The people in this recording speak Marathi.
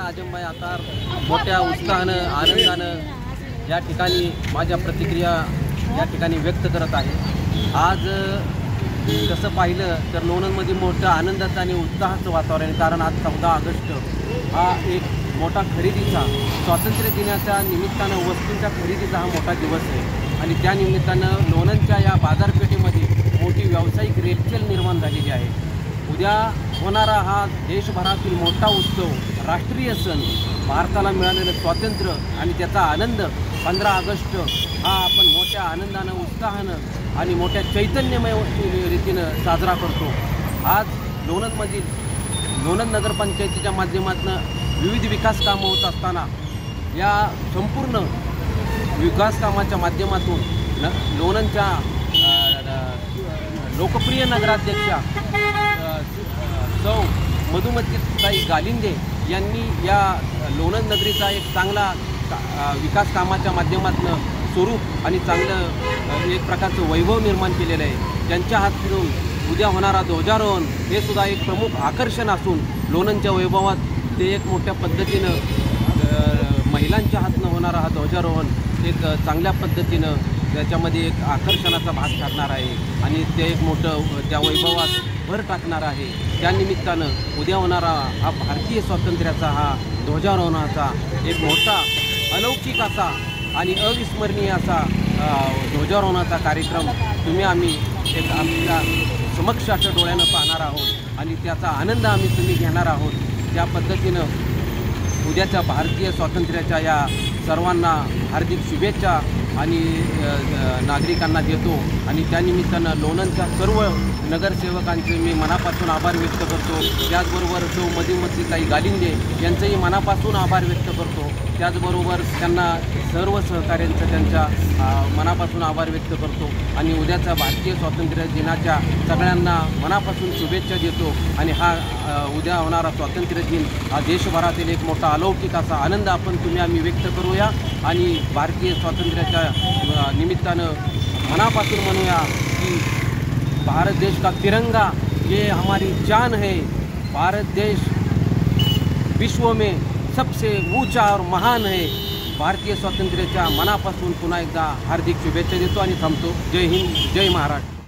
आजमभाई आता मोठ्या उत्साहानं आनंदानं या ठिकाणी माझ्या प्रतिक्रिया या ठिकाणी व्यक्त करत आहे। आज कसं पाहिलं तर लोणंदमध्ये मोठं आनंदाचं आणि उत्साहाचं वातावरण आहे, कारण आज 14 ऑगस्ट हा एक मोठा खरेदीचा स्वातंत्र्य दिनाच्या निमित्तानं वस्तूंच्या खरेदीचा हा मोठा दिवस आहे आणि त्या निमित्तानं लोणंदच्या या बाजारपेठेमध्ये मोठी व्यावसायिक रेलचेल निर्माण झालेली आहे। उद्या होणारा हा देशभरातील मोठा उत्सव, राष्ट्रीय सण, भारताला मिळालेलं स्वातंत्र्य आणि त्याचा आनंद 15 ऑगस्ट हा आपण मोठ्या आनंदानं, उत्साहानं आणि मोठ्या चैतन्यमय रीतीनं साजरा करतो। आज लोणंदमधील लोणंद नगरपंचायतीच्या माध्यमातून विविध विकास कामं होत असताना या संपूर्ण विकास कामाच्या माध्यमातून लोणंदच्या लोकप्रिय नगराध्यक्षा सौ मधुमतीताई गालिंदे यांनी या लोणंद नगरीचा एक चांगला विकास कामाच्या माध्यमातून स्वरूप आणि चांगलं एक प्रकारचं वैभव निर्माण केलेलं आहे। त्यांच्या हातून उद्या होणारा ध्वजारोहण हे सुद्धा एक प्रमुख आकर्षण असून लोणंदच्या वैभवात ते एक मोठ्या पद्धतीनं महिलांच्या हातून होणारा हा ध्वजारोहण एक चांगल्या पद्धतीनं त्याच्यामध्ये एक आकर्षणाचा भाग ठरणार आहे आणि ते एक मोठं त्या वैभवात भर टाकणार आहे। त्यानिमित्तानं उद्या होणारा हा भारतीय स्वातंत्र्याचा हा ध्वजारोहणाचा एक मोठा अलौकिक असा आणि अविस्मरणीय असा ध्वजारोहणाचा कार्यक्रम आम्ही एक आपल्या समक्ष अशा डोळ्यानं पाहणार आहोत आणि त्याचा आनंद तुम्ही घेणार आहोत। त्या पद्धतीनं उद्याच्या भारतीय स्वातंत्र्याच्या या सर्वांना हार्दिक शुभेच्छा आणि नागरिकांना देतो आणि त्यानिमित्तानं लोणंदच्या सर्व नगरसेवकांचे मी मनापासून आभार व्यक्त करतो। त्याचबरोबर सौ मधुमतीताई गालिंदे यांचंही मनापासून आभार व्यक्त करतो। त्याचबरोबर त्यांना सर्व सहकाऱ्यांचं त्यांच्या मनापासून आभार व्यक्त करतो आणि उद्याच्या भारतीय स्वातंत्र्य दिनाच्या सगळ्यांना मनापासून शुभेच्छा देतो आणि हा उद्या होणारा स्वातंत्र्य दिन हा देशभरातील एक मोठा अलौकिक असा आनंद आम्ही व्यक्त करूया आणि भारतीय स्वातंत्र्याच्या निमित्तानं मनापासून म्हणूया कि भारत देश का तिरंगा ये हमारी जान है, भारत देश विश्व में सबसे ऊंचा और महान है। भारतीय स्वातंत्र्याच्या मनापासून पुन्हा एकदा हार्दिक शुभेच्छा देतो आणि थांबतो। जय हिंद, जय महाराष्ट्र।